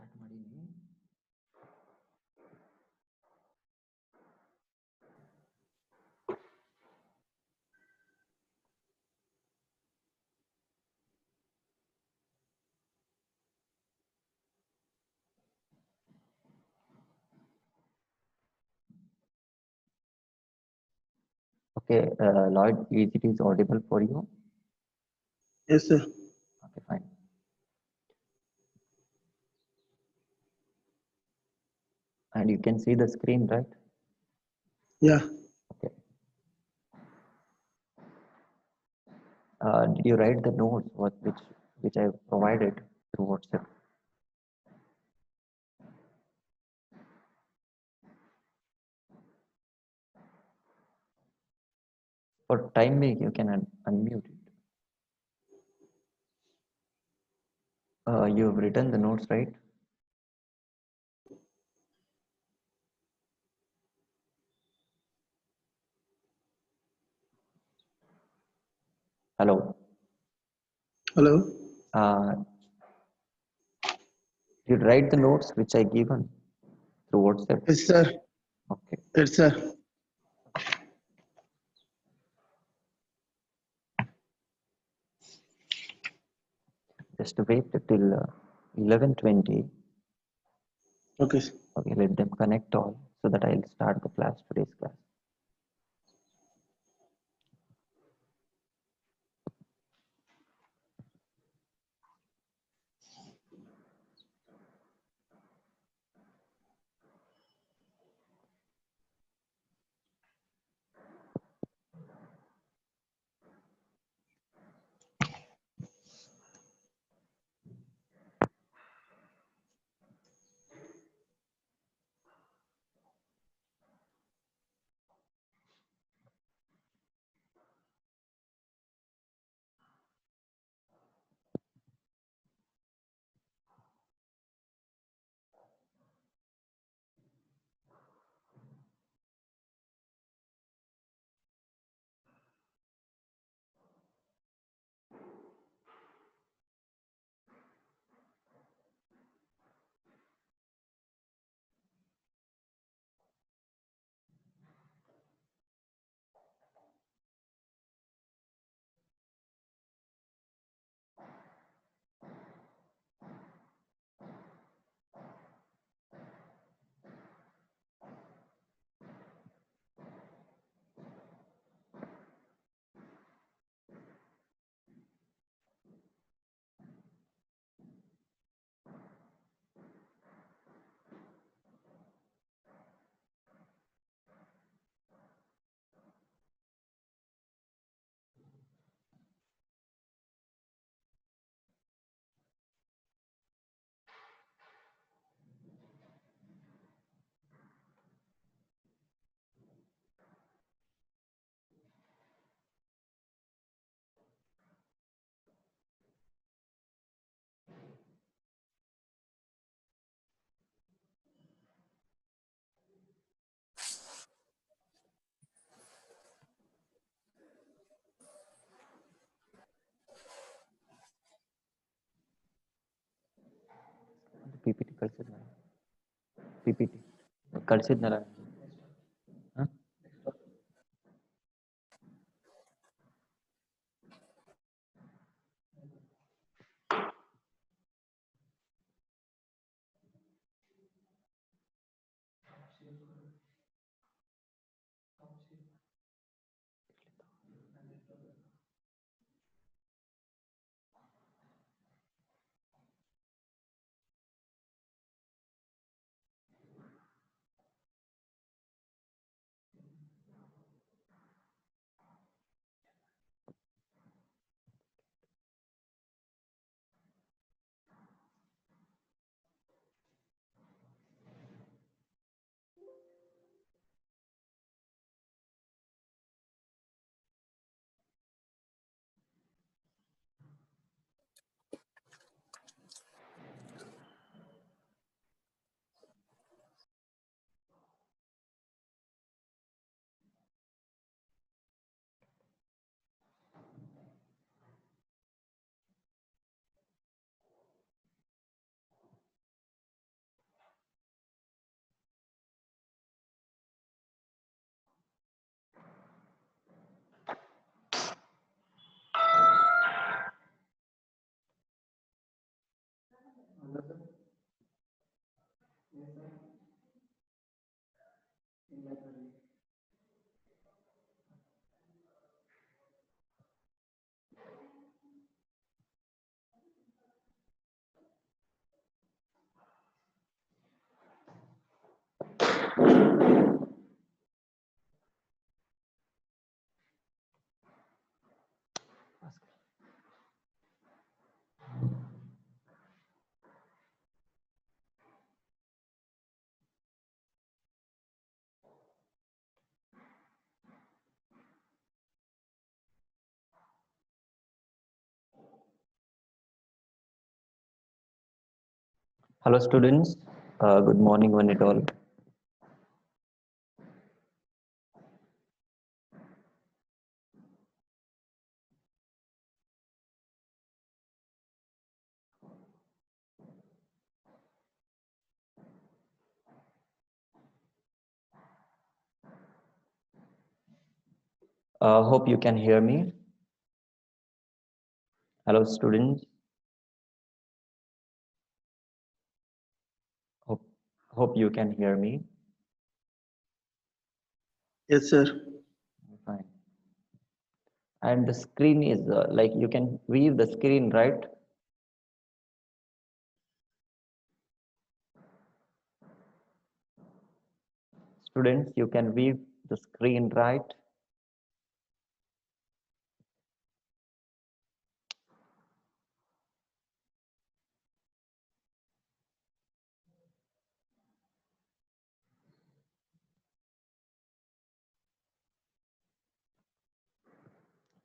Start ಮಾಡೀನಿ. Okay, Lloyd, it is audible for you? Yes, sir. Okay, fine. And you can see the screen, right? Yeah. Okay. Did you write the notes which I provided through WhatsApp? For time being, you can unmute it. You've written the notes, right? Hello. Hello. You write the notes which I given through WhatsApp. Yes, sir. Okay. Yes, sir. Just wait till 11:20. Okay. Okay, let them connect all so that I'll start the class, today's class. PPT ಕಳಿಸಿದ್ನಲ್ಲ PPT ಕಳಿಸಿದ್ನಲ್ಲ Hello students, good morning one and all. Hope you can hear me. Hello students, hope, hope you can hear me. Yes, sir. Fine. And the screen is like you can view the screen, right? Students, you can view the screen, right?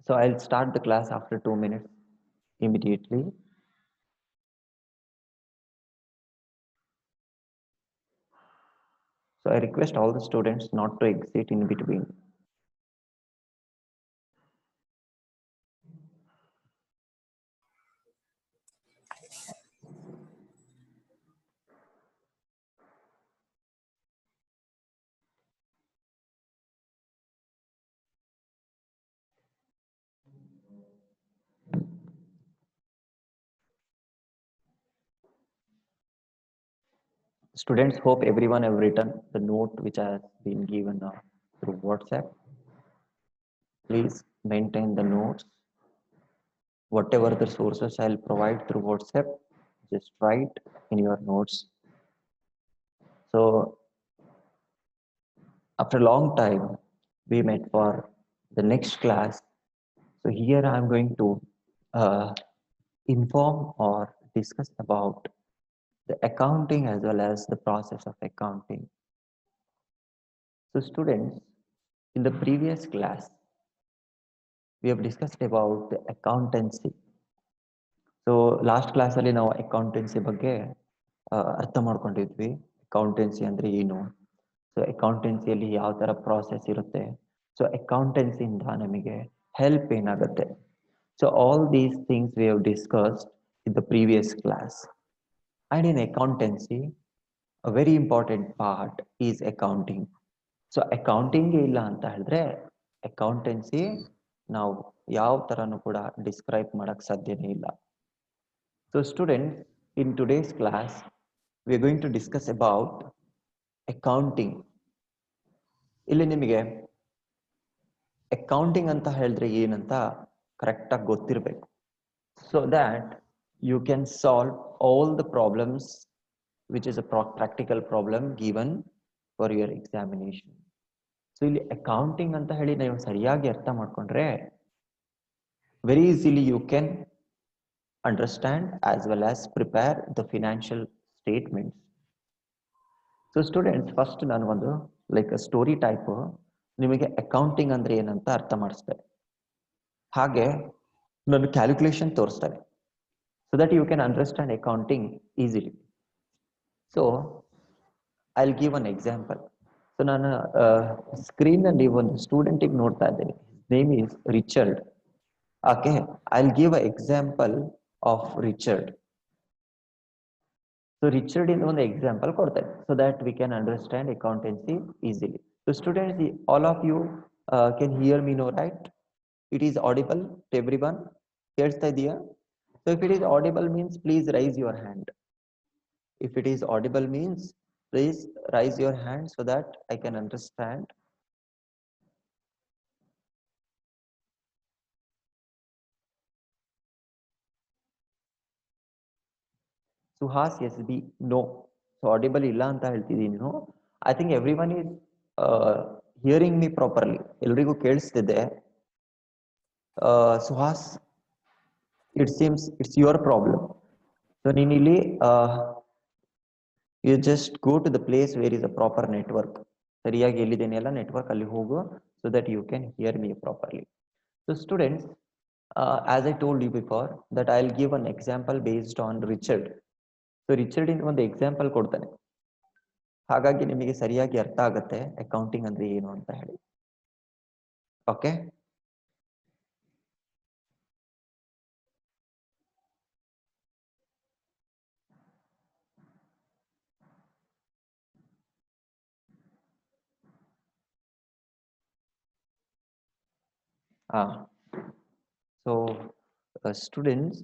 So I'll start the class after 2 minutes immediately. So I request all the students not to exit in between. Students, hope everyone have written the note which has been given through WhatsApp. Please maintain the notes. Whatever the sources I'll provide through WhatsApp, just write in your notes. So after a long time, we met for the next class. So here I'm going to uh, inform or discuss about the accounting as well as the process of accounting. So students, in the previous class, we have discussed about the accountancy. So last ಕ್ಲಾಸಲ್ಲಿ ನಾವು accountancy ಬಗ್ಗೆ ಅರ್ಥ ಮಾಡ್ಕೊಂಡಿದ್ವಿ. Accountancy ಅಂದ್ರೆ ಏನು, so ಅಕೌಂಟೆನ್ಸಿಯಲ್ಲಿ ಯಾವ ತರ process ಇರುತ್ತೆ, ಸೊ ಅಕೌಂಟೆನ್ಸಿಯಿಂದ ನಮಗೆ ಹೆಲ್ಪ್ ಏನಾಗುತ್ತೆ. So all these things we have discussed in the previous class. And in accountancy a very important part is accounting. So accounting ಇಲ್ಲ ಅಂತ ಹೇಳಿದ್ರೆ ಅಕೌಂಟೆನ್ಸಿ ನಾವು ಯಾವ ತರನು ಕೂಡ ಡಿಸ್ಕ್ರೈಬ್ ಮಾಡಕ್ ಸಾಧ್ಯನೇ ಇಲ್ಲ. So students, in today's class, we are going to discuss about accounting. ಇಲ್ಲಿ ನಿಮಗೆ ಅಕೌಂಟಿಂಗ್ ಅಂತ ಹೇಳಿದ್ರೆ ಏನಂತ ಕರೆಕ್ಟ್ ಆಗಿ ಗೊತ್ತಿರಬೇಕು. So that you can solve all the problems which is a practical problem given for your examination. So ಇಲ್ಲಿ accounting ಅಂತ ಹೇಳಿ ನೀವು ಸರಿಯಾಗಿ ಅರ್ಥ ಮಾಡ್ಕೊಂಡ್ರೆ very easily you can understand as well as prepare the financial statements. So students, first ನಾನು ಒಂದು like story type ನಿಮಗೆ ಅಕೌಂಟಿಂಗ್ ಅಂದ್ರೆ ಏನಂತ ಅರ್ಥ ಮಾಡಿಸ್ತೇನೆ, ಹಾಗೆ ನಾನು ಕ್ಯಾಲ್ಕುಲೇಷನ್ ತೋರಿಸ್ತೇನೆ so that you can understand accounting easily. So I'll give an example. So ನಾನು ಸ್ಕ್ರೀನ್ ಅಲ್ಲಿ ಒಂದು ಸ್ಟೂಡೆಂಟಿಗೆ ನೋಡ್ತಾ ಇದ್ದೇನೆ. Name is Richard. Okay, I'll give an example of Richard. So Richard in one example ಕೊಡ್ತೇನೆ so that we can understand accountancy easily. So students, all of you can hear me, no, right? It is audible to everyone. Here's the idea. So if it is audible means please raise your hand. If it is audible means please raise your hand so that I can understand. Suhas, yes, be no. So audible illa anta ಹೇಳ್ತಿದ್ದೀನಿ. No, I think everyone is hearing me properly. ಎಲ್ರಿಗೂ ಕೇಳಿಸ್ತಿದೆ. Suhas, it seems it's your problem. So ನೀನಿಲ್ಲಿ you just go to the place where is a proper network. ಸರಿಯಾಗಿ ಎಲ್ಲಿದ್ದೇನೆ ಎಲ್ಲ network ಅಲ್ಲಿ ಹೋಗು so that you can hear me properly. So students, as I told you before that I'll give an example based on Richard. So Richard ಇಂದ ಒಂದು example ಕೊಡ್ತಾನೆ, ಹಾಗಾಗಿ ನಿಮಗೆ ಸರಿಯಾಗಿ ಅರ್ಥ ಆಗುತ್ತೆ ಅಕೌಂಟಿಂಗ್ ಅಂದ್ರೆ ಏನು ಅಂತ ಹೇಳಿ. Okay, so students,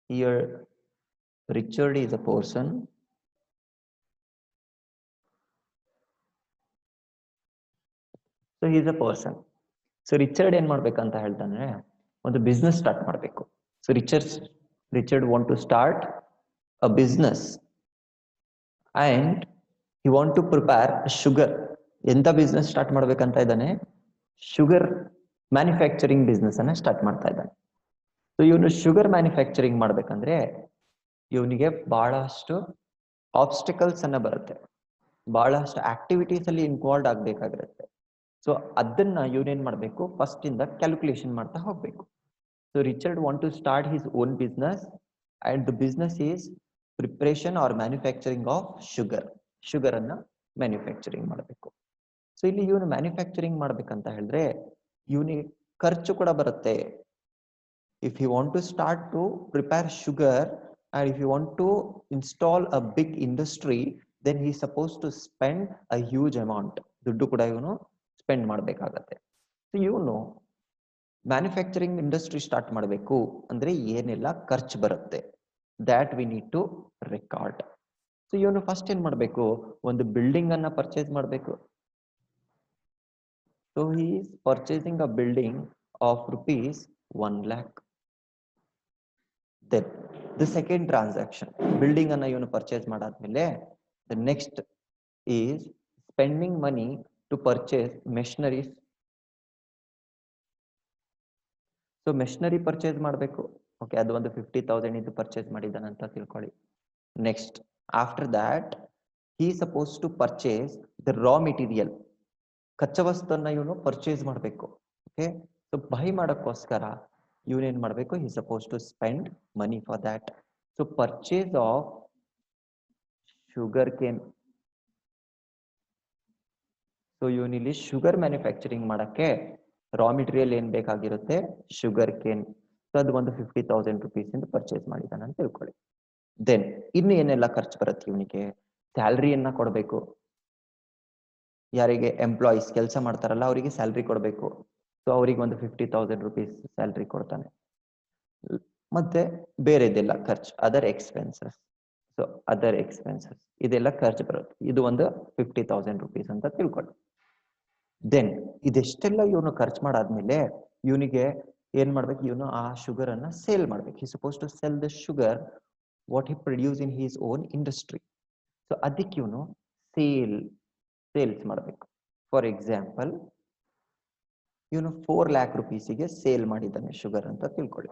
here Richard is a person so he is a person. So Richard ಏನ್ ಮಾಡ್ಬೇಕಂತ ಹೇಳ್ತಾನೆ, ಒಂದು ಬಿಸ್ನೆಸ್ ಸ್ಟಾರ್ಟ್ ಮಾಡಬೇಕು. So Richard want to start a business and he want to prepare sugar. ಎಂತ ಬಿಸ್ನೆಸ್ ಸ್ಟಾರ್ಟ್ ಮಾಡ್ಬೇಕಂತ ಇದ್ದಾನೆ? Sugar manufacturing business ಅನ್ನ start ಮಾಡ್ತಾ ಇದ್ದಾನೆ. ಸೊ ಇವನು ಶುಗರ್ ಮ್ಯಾನುಫ್ಯಾಕ್ಚರಿಂಗ್ ಮಾಡ್ಬೇಕಂದ್ರೆ ಇವನಿಗೆ ಬಹಳಷ್ಟು ಆಬ್ಸ್ಟಿಕಲ್ಸ್ ಅನ್ನ ಬರುತ್ತೆ, ಬಹಳಷ್ಟು ಆಕ್ಟಿವಿಟೀಸ್ ಅಲ್ಲಿ ಇನ್ವಾಲ್ವ್ ಆಗ್ಬೇಕಾಗಿರುತ್ತೆ. ಸೊ ಅದನ್ನ ಇವನೇನ್ ಮಾಡ್ಬೇಕು, ಫಸ್ಟ್ ಇಂದ ಕ್ಯಾಲ್ಕುಲೇಷನ್ ಮಾಡ್ತಾ ಹೋಗ್ಬೇಕು. So Richard want to start his own business and the business is preparation or manufacturing of sugar ಅನ್ನ ಮ್ಯಾನುಫ್ಯಾಕ್ಚರಿಂಗ್ ಮಾಡಬೇಕು. ಸೊ ಇಲ್ಲಿ ಇವನು ಮ್ಯಾನುಫ್ಯಾಕ್ಚರಿಂಗ್ ಮಾಡ್ಬೇಕಂತ ಹೇಳಿದ್ರೆ ಇವನಿಗೆ ಖರ್ಚು ಕೂಡ ಬರುತ್ತೆ. If you want to start to prepare sugar and if you want to install a big industry, then he suppose to spend a huge amount. ದುಡ್ಡು ಕೂಡ ಇವನು ಸ್ಪೆಂಡ್ ಮಾಡ್ಬೇಕಾಗತ್ತೆ. ಸೊ ಇವನು ಮ್ಯಾನುಫ್ಯಾಕ್ಚರಿಂಗ್ ಇಂಡಸ್ಟ್ರಿ ಸ್ಟಾರ್ಟ್ ಮಾಡಬೇಕು ಅಂದ್ರೆ ಏನೆಲ್ಲ ಖರ್ಚು ಬರುತ್ತೆ, that we need to record. So ಇವನು ಫಸ್ಟ್ ಏನ್ ಮಾಡ್ಬೇಕು, ಒಂದು ಬಿಲ್ಡಿಂಗ್ ಅನ್ನ ಪರ್ಚೇಸ್ ಮಾಡಬೇಕು. So he is purchasing a building of rupees 1 lakh. Then the second transaction, building ಅನ್ನ ಇವನು ಪರ್ಚೇಸ್ ಮಾಡಾದ್ಮೇಲೆ the next is spending money to purchase machineries. So machinery purchase ಮಾಡಬೇಕು. ಓಕೆ, ಅದು ಒಂದು 50,000 ಇದು ಪರ್ಚೇಸ್ ಮಾಡಿದ್ದಾನಂತ ತಿಳ್ಕೊಳ್ಳಿ. Next after that he suppose to purchase the raw material. ಕಚ್ಚಾ ವಸ್ತುವನ್ನ ಇವನು ಪರ್ಚೇಸ್ ಮಾಡಬೇಕು. ಓಕೆ, ಸೊ ಬೈ ಮಾಡೋಕ್ಕೋಸ್ಕರ ಇವನೇನ್ ಮಾಡಬೇಕು, he suppose to spend money for that. So purchase of sugar cane. So ಇವನಿಲ್ಲಿ ಶುಗರ್ ಮ್ಯಾನುಫ್ಯಾಕ್ಚರಿಂಗ್ ಮಾಡಕ್ಕೆ ರಾ ಮೆಟೀರಿಯಲ್ ಏನ್ ಬೇಕಾಗಿರುತ್ತೆ, ಶುಗರ್ ಕೇನ್. ಸೊ ಅದು ಒಂದು 50,000 rupees ಇಂದ ಪರ್ಚೇಸ್ ಮಾಡಿದಾನೆ ಅಂತ ತಿಳ್ಕೊಳ್ಳಿ. ದೆನ್ ಇನ್ನು ಏನೆಲ್ಲ ಖರ್ಚು ಬರುತ್ತೆ ಇವನಿಗೆ, ಸ್ಯಾಲ್ರಿಯನ್ನ ಕೊಡಬೇಕು. ಯಾರಿಗೆ ಎಂಪ್ಲಾಯೀಸ್ ಕೆಲಸ ಮಾಡ್ತಾರಲ್ಲ ಅವರಿಗೆ ಸ್ಯಾಲ್ರಿ ಕೊಡಬೇಕು. ಸೊ ಅವ್ರಿಗೆ ಒಂದು 50,000 rupees ಸ್ಯಾಲ್ರಿ ಕೊಡ್ತಾನೆ. ಮತ್ತೆ ಬೇರೆದೆಲ್ಲ ಖರ್ಚು, other expenses. So other expenses ಇದೆಲ್ಲ ಖರ್ಚು ಬರುತ್ತೆ. ಇದು ಒಂದು 50,000 rupees ಅಂತ ತಿಳ್ಕೊಳ್ಳಿ. ದೆನ್ ಇದೆಷ್ಟೆಲ್ಲ ಇವನು ಖರ್ಚು ಮಾಡಾದ್ಮೇಲೆ ಇವನಿಗೆ ಏನ್ ಮಾಡ್ಬೇಕು, ಇವನು ಆ ಶುಗರ್ ಅನ್ನ ಸೇಲ್ ಮಾಡ್ಬೇಕು. He suppose to sell the sugar what he produce in his own industry. So ಅದಕ್ಕೆ ಇವನು ಸೇಲ್ಸ್ ಮಾಡಬೇಕು. ಫಾರ್ ಎಕ್ಸಾಂಪಲ್ ಇವನು 4 lakh rupeesಗೆ ಸೇಲ್ ಮಾಡಿದ್ದಾನೆ ಶುಗರ್ ಅಂತ ತಿಳ್ಕೊಳ್ಳಿ.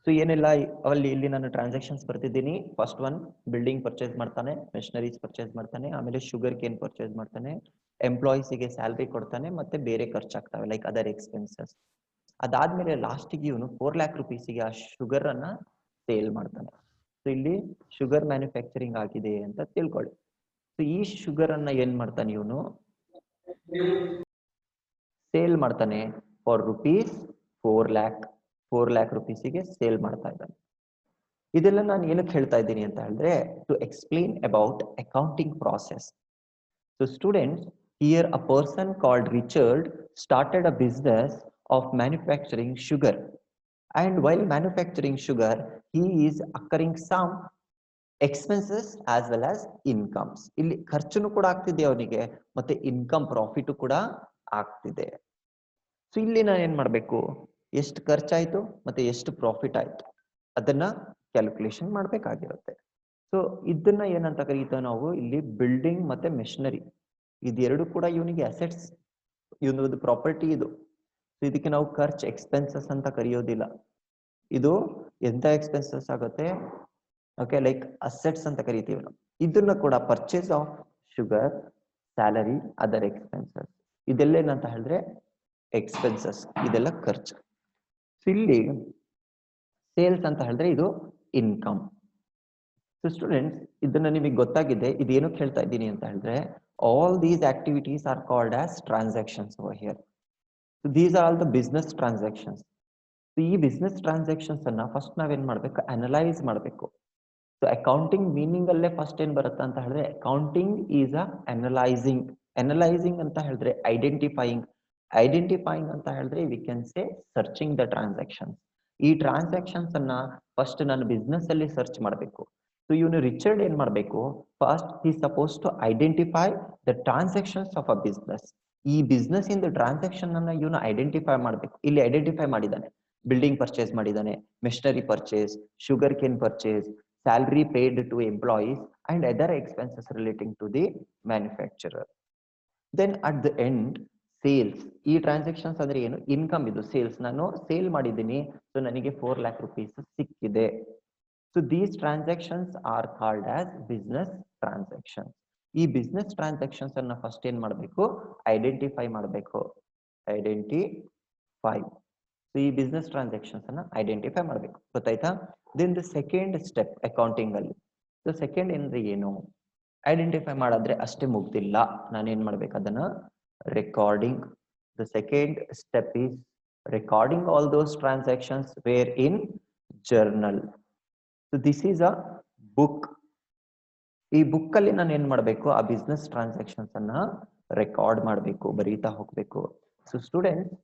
ಸೊ ಏನೆಲ್ಲ ಅಲ್ಲಿ ಇಲ್ಲಿ ನಾನು ಟ್ರಾನ್ಸಾಕ್ಷನ್ಸ್ ಬರ್ತಿದ್ದೀನಿ. ಫಸ್ಟ್ ಒನ್, ಬಿಲ್ಡಿಂಗ್ ಪರ್ಚೇಸ್ ಮಾಡ್ತಾನೆ, ಮೆಷಿನರೀಸ್ ಪರ್ಚೇಸ್ ಮಾಡ್ತಾನೆ, ಆಮೇಲೆ ಶುಗರ್ ಕೇನ್ ಪರ್ಚೇಸ್ ಮಾಡ್ತಾನೆ, ಎಂಪ್ಲಾಯೀಸ್ಗೆ ಸ್ಯಾಲ್ರಿ ಕೊಡ್ತಾನೆ, ಮತ್ತೆ ಬೇರೆ ಖರ್ಚಾಗ್ತವೆ ಲೈಕ್ ಅದರ್ ಎಕ್ಸ್ಪೆನ್ಸಸ್. ಅದಾದ್ಮೇಲೆ ಲಾಸ್ಟಿಗೆ ಇವನು 4 lakh rupeesಗೆ ಆ ಶುಗರ್ ಅನ್ನ ಸೇಲ್ ಮಾಡ್ತಾನೆ. ಸೊ ಇಲ್ಲಿ ಶುಗರ್ ಮ್ಯಾನುಫ್ಯಾಕ್ಚರಿಂಗ್ ಆಗಿದೆ ಅಂತ ತಿಳ್ಕೊಳ್ಳಿ. ಸೊ ಈ ಶುಗರ್ ಅನ್ನ ಏನ್ ಮಾಡ್ತಾನೆ ಇವನು, ಸೇಲ್ ಮಾಡ್ತಾನೆ ಫಾರ್ ₹4 lakh rupeesಗೆ ಸೇಲ್ ಮಾಡ್ತಾ ಇದ್ದಾನೆ. ಇದೆಲ್ಲ ನಾನು ಏನಕ್ಕೆ ಹೇಳ್ತಾ ಇದ್ದೀನಿ ಅಂತ ಹೇಳಿದ್ರೆ, to explain about accounting process. So students, here a person called Richard started a business of manufacturing sugar, and while manufacturing sugar he is occurring some expenses as well as incomes. ಇಲ್ಲಿ ಖರ್ಚುನು ಕೂಡ ಆಗ್ತಿದೆ ಅವನಿಗೆ, ಮತ್ತೆ income profit ಕೂಡ ಆಗ್ತಿದೆ. So ಇಲ್ಲಿ ನಾನು ಏನ್ ಮಾಡ್ಬೇಕು, ಎಷ್ಟು ಖರ್ಚಾಯ್ತು ಮತ್ತೆ ಎಷ್ಟು ಪ್ರಾಫಿಟ್ ಆಯ್ತು ಅದನ್ನ ಕ್ಯಾಲ್ಕುಲೇಷನ್ ಮಾಡ್ಬೇಕಾಗಿರುತ್ತೆ. ಸೊ ಇದನ್ನ ಏನಂತ ಕರೀತೀವಿ ನಾವು ಇಲ್ಲಿ, ಬಿಲ್ಡಿಂಗ್ ಮತ್ತೆ ಮೆಷಿನರಿ ಇದೆರಡು ಕೂಡ ಇವನಿಗೆ ಅಸೆಟ್ಸ್, ಇವನದು ಪ್ರಾಪರ್ಟಿ ಇದು. ಇದಕ್ಕೆ ನಾವು ಖರ್ಚು ಎಕ್ಸ್ಪೆನ್ಸಸ್ ಅಂತ ಕರೆಯೋದಿಲ್ಲ. ಇದು ಎಂತ ಎಕ್ಸ್ಪೆನ್ಸಸ್ ಆಗುತ್ತೆ, ಓಕೆ, ಲೈಕ್ ಅಸೆಟ್ಸ್ ಅಂತ ಕರಿತೀವಿ ನಾವು. ಇದನ್ನ ಕೂಡ purchase of sugar, salary, other expenses ಇದೆಲ್ಲ ಏನಂತ ಹೇಳಿದ್ರೆ ಎಕ್ಸ್ಪೆನ್ಸಸ್, ಇದೆಲ್ಲ ಖರ್ಚು. ಇಲ್ಲಿ ಸೇಲ್ಸ್ ಅಂತ ಹೇಳಿದ್ರೆ ಇದು ಇನ್ಕಮ್. ಸೊ ಸ್ಟೂಡೆಂಟ್ಸ್, ಇದನ್ನ ನಿಮಗೆ ಗೊತ್ತಾಗಿದೆ, ಇದೇನಕ್ಕೆ ಹೇಳ್ತಾ ಇದ್ದೀನಿ ಅಂತ ಹೇಳಿದ್ರೆ, all these activities are called as transactions over here. So these are all the business transactions. ಈ ಬಿಸ್ನೆಸ್ ಟ್ರಾನ್ಸಾಕ್ಷನ್ಸ್ ಅನ್ನ ಫಸ್ಟ್ ನಾವೇನ್ ಮಾಡ್ಬೇಕು, ಅನಲೈಸ್ ಮಾಡಬೇಕು. ಸೊ ಅಕೌಂಟಿಂಗ್ ಮೀನಿಂಗ್ ಅಲ್ಲೇ ಫಸ್ಟ್ ಏನ್ ಬರುತ್ತೆ ಅಂತ ಹೇಳಿದ್ರೆ, accounting is a analysing. Analysing ಅಂತ ಹೇಳಿದ್ರೆ ಐಡೆಂಟಿಫೈಯಿಂಗ್. ಐಡೆಂಟಿಫೈಯಿಂಗ್ ಅಂತ ಹೇಳಿದ್ರೆ we can say searching the transactions. ಈ ಟ್ರಾನ್ಸಾಕ್ಷನ್ಸ್ ಅನ್ನ ಫಸ್ಟ್ ನಾನು ಬಿಸ್ನೆಸ್ ಅಲ್ಲಿ ಸರ್ಚ್ ಮಾಡಬೇಕು. ಸೊ ಇವನು ರಿಚರ್ಡ್ ಏನ್ ಮಾಡಬೇಕು, first he suppose to identify the transactions of a business. ಈ ಬಿಸ್ನೆಸ್ ಇಂದ ಟ್ರಾನ್ಸಾಕ್ಷನ್ ಅನ್ನ ಇವನು ಐಡೆಂಟಿಫೈ ಮಾಡಬೇಕು. ಇಲ್ಲಿ ಐಡೆಂಟಿಫೈ ಮಾಡಿದ್ದಾನೆ, ಬಿಲ್ಡಿಂಗ್ ಪರ್ಚೇಸ್ ಮಾಡಿದ್ದಾನೆ, machinery purchase, sugar cane purchase, salary paid to employees and other expenses relating to the manufacturer. Then at the end, sales. ಈ transactions ಅಂದ್ರೆ ಏನು, ಇನ್ಕಮ್. ಇದು ಸೇಲ್ಸ್, ನಾನು ಸೇಲ್ ಮಾಡಿದ್ದೀನಿ, ಸೊ ನನಗೆ 4 lakh rupees ಸಿಕ್ಕಿದೆ. So these transactions are called as business transactions. ಈ business transactions ಅನ್ನ ಫಸ್ಟ್ ಏನ್ ಮಾಡಬೇಕು, ಐಡೆಂಟಿಫೈ ಮಾಡಬೇಕು. ಐಡೆಂಟಿಫೈ. ಸೊ ಈ ಬಿಸ್ನೆಸ್ ಟ್ರಾನ್ಸಾಕ್ಷನ್ಸ್ ಅನ್ನ ಐಡೆಂಟಿಫೈ ಮಾಡಬೇಕು, ಗೊತ್ತಾಯ್ತಾ? Then the second step accounting ಅಲ್ಲಿ. ಸೊ ಸೆಕೆಂಡ್ ಅಂದ್ರೆ ಏನು, ಐಡೆಂಟಿಫೈ ಮಾಡಿದ್ರೆ ಅಷ್ಟೇ ಮುಗ್ದಿಲ್ಲ, ನಾನೇನ್ ಮಾಡ್ಬೇಕು, ಅದನ್ನ recording. The second step is recording all those transactions where in journal. So this is a book. ಈ ಬುಕ್ ಅಲ್ಲಿ ನಾನು ಏನ್ ಮಾಡ್ಬೇಕು, ಆ ಬಿಸ್ನೆಸ್ ಟ್ರಾನ್ಸಾಕ್ಷನ್ಸ್ ಅನ್ನ ರೆಕಾರ್ಡ್ ಮಾಡಬೇಕು, ಬರೀತಾ ಹೋಗ್ಬೇಕು. So students,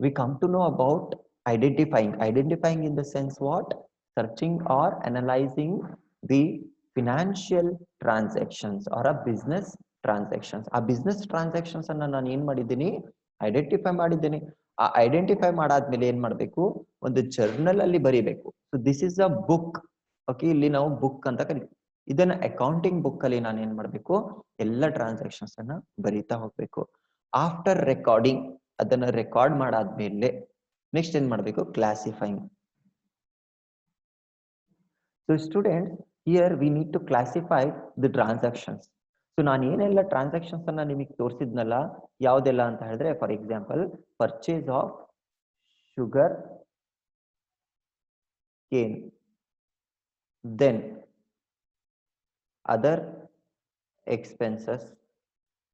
we come to know about identifying. Identifying in the sense what? Searching or analyzing the financial transactions or a business transactions. ಆ business transactions ಅನ್ನ ನಾನು ಏನ್ ಮಾಡಿದ್ದೀನಿ, ಐಡೆಂಟಿಫೈ ಮಾಡಿದ್ದೀನಿ. ಆ ಐಡೆಂಟಿಫೈ ಮಾಡಾದ್ಮೇಲೆ ಏನ್ ಮಾಡ್ಬೇಕು, ಒಂದು ಜರ್ನಲ್ ಅಲ್ಲಿ ಬರೀಬೇಕು. So this is a book. Okay, ಇಲ್ಲಿ ನಾವು ಬುಕ್ ಅಂತ ಕರಿತೀವಿ. ಇದನ್ನ ಅಕೌಂಟಿಂಗ್ ಬುಕ್ ಅಲ್ಲಿ ನಾನು ಏನ್ ಮಾಡ್ಬೇಕು, ಎಲ್ಲ ಟ್ರಾನ್ಸಾಕ್ಷನ್ಸ್ ಅನ್ನ ಬರೀತಾ ಹೋಗ್ಬೇಕು. ಆಫ್ಟರ್ ರೆಕಾರ್ಡಿಂಗ್, ಅದನ್ನ ರೆಕಾರ್ಡ್ ಮಾಡಾದ್ಮೇಲೆ ನೆಕ್ಸ್ಟ್ ಏನ್ ಮಾಡಬೇಕು, classifying. So students, here we need to classify the transactions. So ನಾನು ಏನೆಲ್ಲ ಟ್ರಾನ್ಸಾಕ್ಷನ್ಸ್ ಅನ್ನ ನಿಮಗೆ ತೋರಿಸಿದ್ನಲ್ಲ, ಯಾವ್ದೆಲ್ಲ ಅಂತ ಹೇಳಿದ್ರೆ, for example purchase of sugar cane, then other expenses.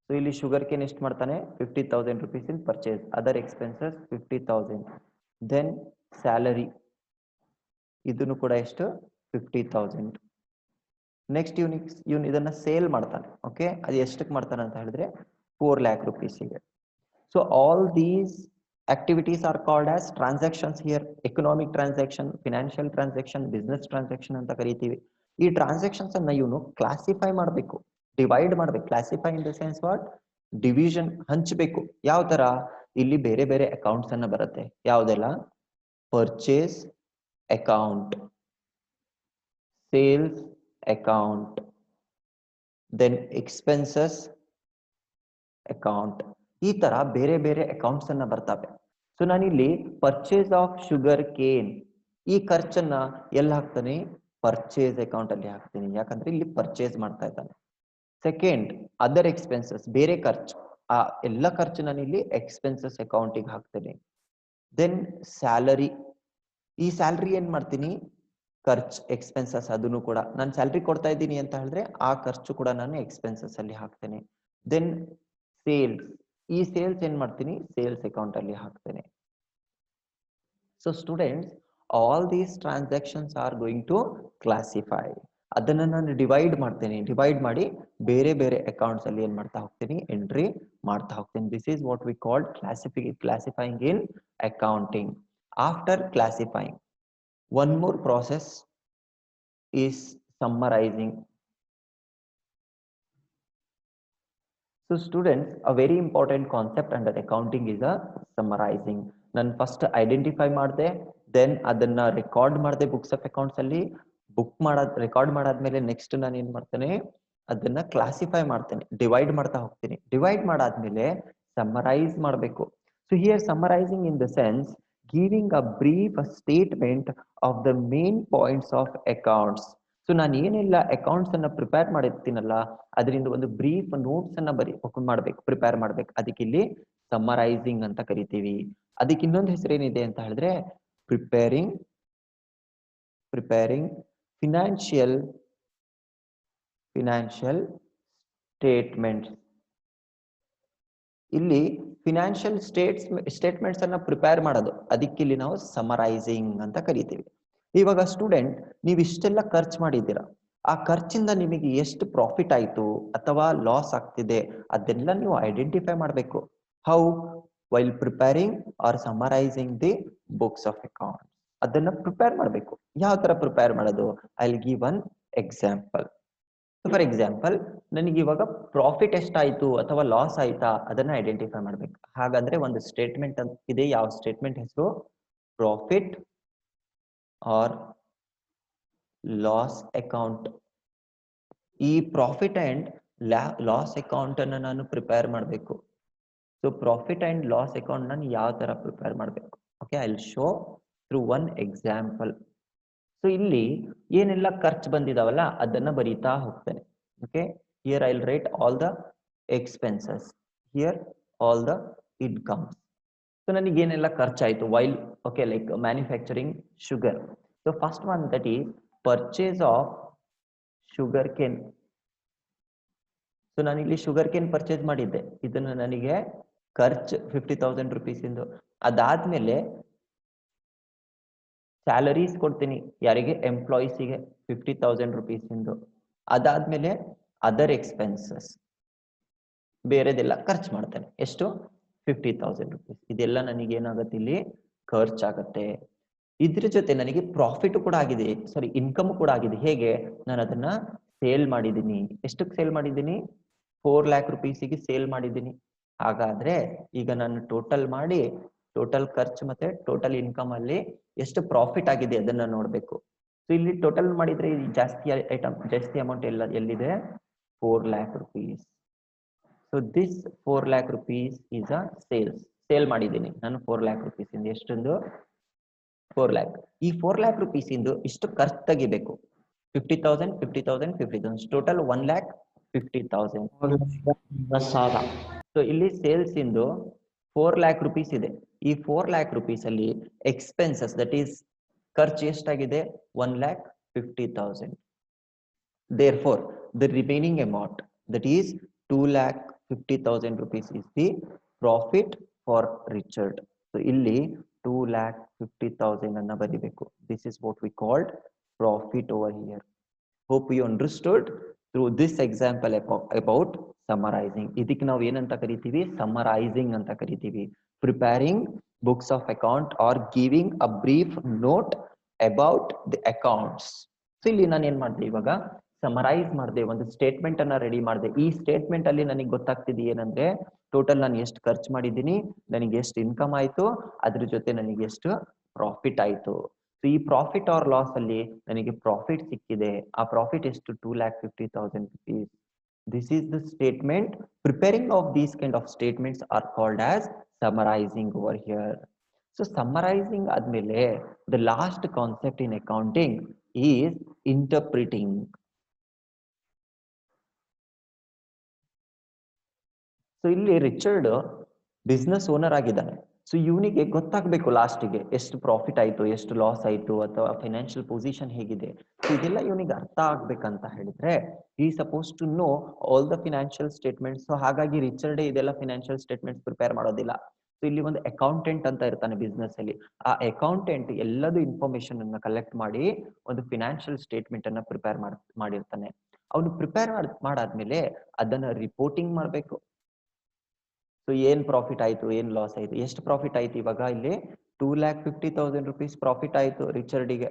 So ಇಲ್ಲಿ ಶುಗರ್ ಕೇನ್ ಎಷ್ಟು ಮಾಡ್ತಾನೆ, 50,000 rupees in purchase, other expenses 50,000. Then salary, ಇದನ್ನು ಕೂಡ ಎಷ್ಟು, 50,000. ನೆಕ್ಸ್ಟ್ ಇವನು ಇದನ್ನ ಸೇಲ್ ಮಾಡ್ತಾನೆ. ಓಕೆ, ಅದು ಎಷ್ಟಕ್ಕೆ ಮಾಡ್ತಾನೆ ಅಂತ ಹೇಳಿದ್ರೆ 4 lakh rupees ಗೆ. So all these activities are called as transactions here. Economic transaction, financial transaction, business transaction ಅಂತ ಕರಿತೀವಿ. ಈ ಟ್ರಾನ್ಸಾಕ್ಷನ್ಸ್ ಅನ್ನ ಇವನು ಕ್ಲಾಸಿಫೈ ಮಾಡಬೇಕು, ಡಿವೈಡ್ ಮಾಡ್ಬೇಕು. Classify in the sense what, division, ಹಂಚಬೇಕು. ಯಾವ ತರ, ಇಲ್ಲಿ ಬೇರೆ ಬೇರೆ ಅಕೌಂಟ್ಸ್ ಅನ್ನ ಬರುತ್ತೆ. ಯಾವ್ದೆಲ್ಲ, purchase account, sales account, then expenses account. ಈ ತರ ಬೇರೆ ಬೇರೆ ಅಕೌಂಟ್ಸ್ ಅನ್ನ ಬರ್ತವೆ. ಸೊ ನಾನಿಲ್ಲಿ ಪರ್ಚೇಸ್ ಆಫ್ ಶುಗರ್ ಕೇನ್, ಈ ಖರ್ಚನ್ನ ಎಲ್ಲಿ ಹಾಕ್ತಾನೆ, ಪರ್ಚೇಸ್ ಅಕೌಂಟ್ ಅಲ್ಲಿ ಹಾಕ್ತೀನಿ, ಯಾಕಂದ್ರೆ ಇಲ್ಲಿ ಪರ್ಚೇಸ್ ಮಾಡ್ತಾ ಇದ್ದಾನೆ. ಸೆಕೆಂಡ್, ಅದರ್ ಎಕ್ಸ್ಪೆನ್ಸಸ್, ಬೇರೆ ಖರ್ಚು, ಆ ಎಲ್ಲ ಖರ್ಚು ನಾನು ಇಲ್ಲಿ ಎಕ್ಸ್ಪೆನ್ಸಸ್ ಅಕೌಂಟಿಗೆ ಹಾಕ್ತೇನೆ. ದೆನ್ ಸ್ಯಾಲರಿ, ಈ ಸ್ಯಾಲರಿ ಏನ್ ಮಾಡ್ತೀನಿ, ಖರ್ಚು, ಎಕ್ಸ್ಪೆನ್ಸಸ್, ಅದನ್ನು ಕೂಡ ನಾನು ಸ್ಯಾಲರಿ ಕೊಡ್ತಾ ಇದ್ದೀನಿ ಅಂತ ಹೇಳಿದ್ರೆ ಆ ಖರ್ಚು ಕೂಡ ನಾನು ಎಕ್ಸ್ಪೆನ್ಸಸ್ ಅಲ್ಲಿ ಹಾಕ್ತೇನೆ. ದೆನ್ ಸೇಲ್ಸ್, ಈ ಸೇಲ್ಸ್ ಏನ್ ಮಾಡ್ತೀನಿ, ಸೇಲ್ಸ್ ಅಕೌಂಟ್ ಅಲ್ಲಿ ಹಾಕ್ತೇನೆ. So students, all these transactions are going to classify. ಅದನ್ನ ನಾನು ಡಿವೈಡ್ ಮಾಡ್ತೇನೆ, ಡಿವೈಡ್ ಮಾಡಿ ಬೇರೆ ಬೇರೆ ಅಕೌಂಟ್ಸ್ ಅಲ್ಲಿ ಏನ್ ಮಾಡ್ತಾ ಹೋಗ್ತೀನಿ, ಎಂಟ್ರಿ ಮಾಡ್ತಾ ಹೋಗ್ತೀನಿ. This is what we called classifying in accounting. After classifying, one more process is summarizing. So students, a very important concept under accounting is a summarizing. ನಾನು ಫಸ್ಟ್ ಐಡೆಂಟಿಫೈ ಮಾಡಿದೆ, ದೆನ್ ಅದನ್ನ record ಮಾಡಿದೆ books of accounts ಅಲ್ಲಿ. Record ಮಾಡಾದ್ಮೇಲೆ next ನಾನು ಏನ್ ಮಾಡ್ತೇನೆ, ಅದನ್ನ ಕ್ಲಾಸಿಫೈ ಮಾಡ್ತೇನೆ, ಡಿವೈಡ್ ಮಾಡ್ತಾ ಹೋಗ್ತೀನಿ. ಡಿವೈಡ್ ಮಾಡಾದ್ಮೇಲೆ ಸಮ್ಮರೈಸ್ ಮಾಡಬೇಕು. So here summarising in the sense giving a brief statement of the main points of accounts. So ನಾನು ಏನೆಲ್ಲ ಅಕೌಂಟ್ಸ್ ಅನ್ನ ಪ್ರಿಪೇರ್ ಮಾಡಿರ್ತೀನಲ್ಲ, ಅದರಿಂದ ಒಂದು ಬ್ರೀಫ್ ನೋಟ್ಸ್ ಅನ್ನ ಪ್ರಿಪೇರ್ ಮಾಡ್ಬೇಕು. ಅದಕ್ಕೆ ಇಲ್ಲಿ ಸಮ್ಮರೈಸಿಂಗ್ ಅಂತ ಕರಿತೀವಿ. ಅದಕ್ಕೆ ಇನ್ನೊಂದು ಹೆಸರೇನಿದೆ ಅಂತ ಹೇಳಿದ್ರೆ ಪ್ರಿಪೇರಿಂಗ್ ಫಿನಾನ್ಷಿಯಲ್ ಫಿನಾನ್ಷಿಯಲ್ ಸ್ಟೇಟ್ಮೆಂಟ್ಸ್. ಇಲ್ಲಿ ಫಿನಾನ್ಷಿಯಲ್ ಸ್ಟೇಟ್ಮೆಂಟ್ಸ್ ಅನ್ನ ಪ್ರಿಪೇರ್ ಮಾಡೋದು, ಅದಕ್ಕೆ ಇಲ್ಲಿ ನಾವು ಸಮರೈಸಿಂಗ್ ಅಂತ ಕರಿತೀವಿ. ಇವಾಗ ಸ್ಟೂಡೆಂಟ್, ನೀವು ಇಷ್ಟೆಲ್ಲ ಖರ್ಚು ಮಾಡಿದ್ದೀರಾ, ಆ ಖರ್ಚಿಂದ ನಿಮಗೆ ಎಷ್ಟು ಪ್ರಾಫಿಟ್ ಆಯ್ತು ಅಥವಾ ಲಾಸ್ ಆಗ್ತಿದೆ ಅದೆಲ್ಲ ನೀವು ಐಡೆಂಟಿಫೈ ಮಾಡಬೇಕು. How? While preparing or summarising the books of account. ಅದನ್ನ ಪ್ರಿಪೇರ್ ಮಾಡಬೇಕು. ಯಾವ ತರ ಪ್ರಿಪೇರ್ ಮಾಡೋದು? I will give one example. For example, ನನಗೆ ಇವಾಗ ಪ್ರಾಫಿಟ್ ಎಷ್ಟಾಯ್ತು ಅಥವಾ ಲಾಸ್ ಆಯ್ತಾ ಅದನ್ನ ಐಡೆಂಟಿಫೈ ಮಾಡ್ಬೇಕು. ಹಾಗಾದ್ರೆ ಒಂದು ಸ್ಟೇಟ್ಮೆಂಟ್ ಇದೆ. ಯಾವ ಸ್ಟೇಟ್ಮೆಂಟ್ ಹೆಸರು? Profit or loss account. ಈ ಪ್ರಾಫಿಟ್ ಅಂಡ್ ಲಾಸ್ ಅಕೌಂಟ್ ಅನ್ನ ನಾನು ಪ್ರಿಪೇರ್ ಮಾಡಬೇಕು. So profit and loss account ನಾನು ಯಾವ ತರ ಪ್ರಿಪೇರ್ ಮಾಡಬೇಕು? Okay, I will show through one example. So ಇಲ್ಲಿ ಏನೆಲ್ಲ ಖರ್ಚು ಬಂದಿದಾವಲ್ಲ ಅದನ್ನ ಬರೀತಾ ಹೋಗ್ತೇನೆ. Okay, here I will write all the expenses, here all the incomes. So ನನಗೆ ಏನೆಲ್ಲ ಖರ್ಚಾಯ್ತು while, okay, like manufacturing sugar. So first one that is purchase of sugar cane. So ನಾನು ಇಲ್ಲಿ ಶುಗರ್ ಕೇನ್ ಪರ್ಚೇಸ್ ಮಾಡಿದ್ದೆ, ಇದನ್ನು ನನಗೆ ಖರ್ಚು 50,000 rupees ಇಂದು. ಅದಾದ್ಮೇಲೆ ಸ್ಯಾಲರೀಸ್ ಕೊಡ್ತೀನಿ, ಯಾರಿಗೆ? ಎಂಪ್ಲಾಯೀಸಿಗೆ 50,000 rupees ಇಂದು. ಅದಾದ್ಮೇಲೆ ಅದರ್ ಎಕ್ಸ್ಪೆನ್ಸಸ್, ಬೇರೆದೆಲ್ಲ ಖರ್ಚು ಮಾಡ್ತೇನೆ. ಎಷ್ಟು? 50,000 rupees. ಇದೆಲ್ಲ ನನಗೆ ಏನಾಗುತ್ತೆ? ಇಲ್ಲಿ ಖರ್ಚಾಗತ್ತೆ. ಇದ್ರ ಜೊತೆ ನನಗೆ ಪ್ರಾಫಿಟ್ ಕೂಡ ಆಗಿದೆ, ಸಾರಿ ಇನ್ಕಮ್ ಕೂಡ ಆಗಿದೆ. ಹೇಗೆ? ನಾನು ಅದನ್ನ ಸೇಲ್ ಮಾಡಿದ್ದೀನಿ. ಎಷ್ಟಕ್ಕೆ ಸೇಲ್ ಮಾಡಿದ್ದೀನಿ? 4 lakh rupeesಗೆ ಸೇಲ್ ಮಾಡಿದ್ದೀನಿ. ಹಾಗಾದ್ರೆ ಈಗ ನಾನು ಟೋಟಲ್ ಮಾಡಿ, ಟೋಟಲ್ ಖರ್ಚು ಮತ್ತೆ ಟೋಟಲ್ ಇನ್ಕಮ್ ಅಲ್ಲಿ ಎಷ್ಟು ಪ್ರಾಫಿಟ್ ಆಗಿದೆ ಅದನ್ನ ನೋಡ್ಬೇಕು. ಸೊ ಇಲ್ಲಿ ಟೋಟಲ್ ಮಾಡಿದ್ರೆ ಜಾಸ್ತಿ ಅಮೌಂಟ್ ಎಲ್ಲಿದೆ? 4 lakh rupees. So this 4 lakh rupees is a sale ಮಾಡಿದ್ದೀನಿ ನಾನು 4 lakh rupees ಇಂದ. ಎಷ್ಟೊಂದು? 4 lakh. ಈ 4 lakh rupees ಇಂದು ಇಷ್ಟು ಖರ್ಚು ತೆಗಿಬೇಕು. 50,000 50,000 50,000, ಟೋಟಲ್ 1,50,000. ಸೊ ಇಲ್ಲಿ ಸೇಲ್ಸ್ ಇಂದು 4 lakh rupees ಇದೆ. ಈ 4 lakh rupees ಅಲ್ಲಿ ಎಕ್ಸ್ಪೆನ್ಸಸ್, ದಟ್ ಈಸ್ ಖರ್ಚು ಎಷ್ಟಾಗಿದೆ? 1,50,000. Therefore, the remaining amount, that is 2,50,000 rupees, is the profit for Richard. So illi 2,50,000 anna baribeku. This is what we called profit over here. Hope you understood through this example about summarizing. ಇದಕ್ಕೆ ನಾವು ಏನಂತ ಕರಿತೀವಿ? Summarizing ಅಂತ ಕರಿತೀವಿ. Preparing books of account or giving a brief note about the accounts. So ಇಲ್ಲಿ ನಾನು ಏನ್ ಮಾಡಿದೆ? ಇವಾಗ ಸಮರೈಸ್ ಮಾಡಿದೆ, ಒಂದು ಸ್ಟೇಟ್ಮೆಂಟ್ ಅನ್ನ ರೆಡಿ ಮಾಡಿದೆ. ಈ ಸ್ಟೇಟ್ಮೆಂಟ್ ಅಲ್ಲಿ ನನಗೆ ಗೊತ್ತಾಗ್ತಿದೆ ಏನಂದ್ರೆ, ಟೋಟಲ್ ನಾನು ಎಷ್ಟು ಖರ್ಚು ಮಾಡಿದ್ದೀನಿ, ನನಗೆ ಎಷ್ಟು ಇನ್ಕಮ್ ಆಯ್ತು, ಅದ್ರ ಜೊತೆ ನನಗೆ ಎಷ್ಟು ಪ್ರಾಫಿಟ್ ಆಯ್ತು. ಸೊ ಈ ಪ್ರಾಫಿಟ್ ಆರ್ ಲಾಸ್ ಅಲ್ಲಿ ನನಗೆ ಪ್ರಾಫಿಟ್ ಸಿಕ್ಕಿದೆ. ಆ ಪ್ರಾಫಿಟ್ ಎಷ್ಟು? 2,50,000 rupees. This is the statement. Preparing of these kind of statements are called as summarizing over here. So summarizing ಆದ್ಮೇಲೆ the last concept in accounting is interpreting. So ಇಲ್ಲಿ Richard business owner ಆಗಿದ್ದಾನೆ. So ಇವನಿಗೆ ಗೊತ್ತಾಗ್ಬೇಕು ಲಾಸ್ಟಿಗೆ ಎಷ್ಟು profit ಆಯ್ತು, ಎಷ್ಟು loss ಆಯ್ತು, ಅಥವಾ ಫೈನಾನ್ಷಿಯಲ್ ಪೊಸಿಷನ್ ಹೇಗಿದೆ. ಸೊ ಇದೆಲ್ಲ ಇವನಿಗೆ ಅರ್ಥ ಆಗ್ಬೇಕಂತ ಹೇಳಿದ್ರೆ ಈ suppose to know all the financial statements. So ಹಾಗಾಗಿ ರಿಚರ್ಡ್ ಇದೆಲ್ಲ ಫಿನಾನ್ಷಿಯಲ್ ಸ್ಟೇಟ್ಮೆಂಟ್ಸ್ ಪ್ರಿಪೇರ್ ಮಾಡೋದಿಲ್ಲ. ಸೊ ಇಲ್ಲಿ ಒಂದು ಅಕೌಂಟೆಂಟ್ ಅಂತ ಇರ್ತಾನೆ ಬಿಸ್ನೆಸ್ ಅಲ್ಲಿ. ಆ ಅಕೌಂಟೆಂಟ್ ಎಲ್ಲದೂ ಇನ್ಫಾರ್ಮೇಶನ್ ಅನ್ನ ಕಲೆಕ್ಟ್ ಮಾಡಿ ಒಂದು ಫಿನಾನ್ಷಿಯಲ್ ಸ್ಟೇಟ್ಮೆಂಟ್ ಅನ್ನ ಪ್ರಿಪೇರ್ ಮಾಡಿರ್ತಾನೆ. ಅವನು ಪ್ರಿಪೇರ್ ಮಾಡಾದ್ಮೇಲೆ ಅದನ್ನ ರಿಪೋರ್ಟಿಂಗ್ ಮಾಡ್ಬೇಕು. ಸೊ ಏನ್ ಪ್ರಾಫಿಟ್ ಆಯ್ತು, ಏನ್ ಲಾಸ್ ಆಯ್ತು, ಎಷ್ಟು ಪ್ರಾಫಿಟ್ ಆಯ್ತು? ಇವಾಗ ಇಲ್ಲಿ 2,50,000 rupees ಪ್ರಾಫಿಟ್ ಆಯ್ತು ರಿಚರ್ಡಿಗೆ.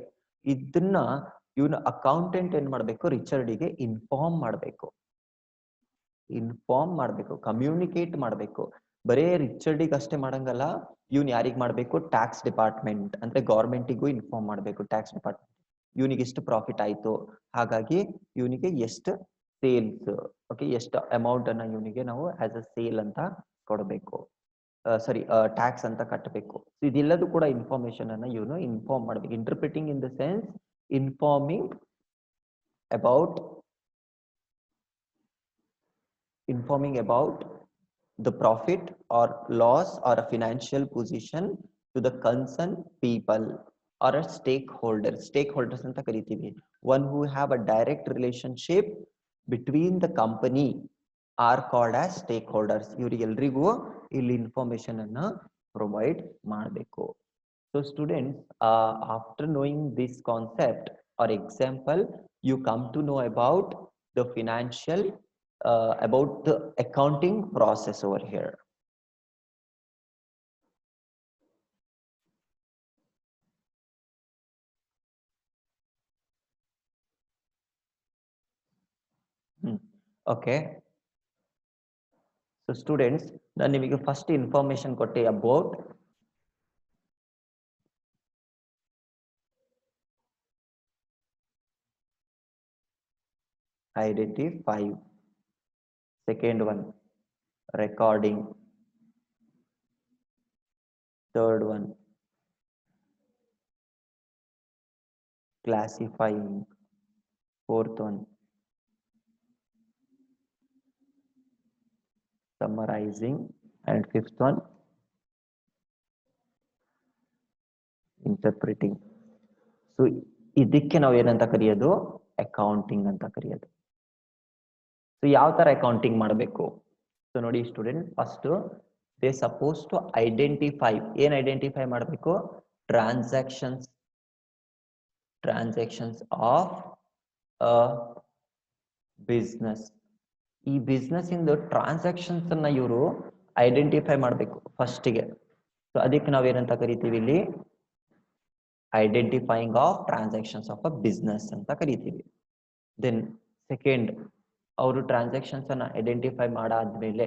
ಇದನ್ನ ಇವನು ಅಕೌಂಟೆಂಟ್ ಏನ್ ಮಾಡ್ಬೇಕು? ರಿಚರ್ಡಿಗೆ ಇನ್ಫಾರ್ಮ್ ಮಾಡ್ಬೇಕು, ಕಮ್ಯುನಿಕೇಟ್ ಮಾಡ್ಬೇಕು. ಬರೇ ರಿಚರ್ಡಿಗೆ ಅಷ್ಟೇ ಮಾಡಂಗಲ್ಲ, ಇವನ್ ಯಾರಿಗ್ ಮಾಡ್ಬೇಕು? ಟ್ಯಾಕ್ಸ್ ಡಿಪಾರ್ಟ್ಮೆಂಟ್ ಅಂದ್ರೆ ಗೌರ್ಮೆಂಟಿಗೂ ಇನ್ಫಾರ್ಮ್ ಮಾಡ್ಬೇಕು. ಟ್ಯಾಕ್ಸ್ ಡಿಪಾರ್ಟ್ಮೆಂಟ್ ಇವನಿಗೆ ಎಷ್ಟು ಪ್ರಾಫಿಟ್ ಆಯ್ತು, ಹಾಗಾಗಿ ಇವನಿಗೆ ಎಷ್ಟು ಸೇಲ್ಸ್, ಓಕೆ, ಎಷ್ಟು ಅಮೌಂಟ್ ಅನ್ನ ಇವನಿಗೆ ನಾವು ಆಸ್ ಅ ಸೇಲ್ ಅಂತ ಕೊಡಬೇಕು, ಟ್ಯಾಕ್ಸ್ ಅಂತ ಕಟ್ಟಬೇಕು. ಇದೆಲ್ಲದೂ ಕೂಡ ಇನ್ಫಾರ್ಮೇಶನ್ ಅನ್ನ ಇವನು ಇನ್ಫಾರ್ಮ್ ಮಾಡ್ಬೇಕು. Interpreting in the sense informing about the profit or loss or a financial position to the concerned people or a stakeholders ಅಂತ ಕರಿತೀವಿ. One who have a direct relationship between the company are called as stakeholders. ಇವರಿಗೆಲ್ಲರಿಗೂ ಇಲ್ಲಿ information ಅನ್ನ provide ಮಾಡಬೇಕು. So students, after knowing this concept or example, you come to know about the financial, about the accounting process over here. Okay. So students, ನಾನು ನಿಮಗೆ first information ಕೊಟ್ಟೆ about identify, second one recording, third one classifying, fourth one summarizing, and fifth one interpreting. So ಇದಕ್ಕೆ ನಾವು ಏನಂತ ಕರೆಯೋದು, accounting ಅಂತ ಕರೆಯೋದು. So ಯಾವ ತರ ಅಕೌಂಟಿಂಗ್ ಮಾಡಬೇಕು? ಸೊ ನೋಡಿ student, first they suppose to identify, ಏನ್ ಐಡೆಂಟಿಫೈ ಮಾಡಬೇಕು? Transactions of business. ಈ ಬಿಸ್ನೆಸ್ ಇಂದ ಟ್ರಾನ್ಸಾಕ್ಷನ್ಸ್ ಅನ್ನ ಇವರು ಐಡೆಂಟಿಫೈ ಮಾಡಬೇಕು ಫಸ್ಟಿಗೆ. ಸೊ ಅದಕ್ಕೆ ನಾವೇನಂತ ಕರಿತೀವಿ ಇಲ್ಲಿ? Identifying of transactions of a business ಅಂತ ಕರಿತೀವಿ. ದೆನ್ ಸೆಕೆಂಡ್, ಅವರು ಟ್ರಾನ್ಸಾಕ್ಷನ್ಸ್ ಅನ್ನ ಐಡೆಂಟಿಫೈ ಮಾಡಾದ್ಮೇಲೆ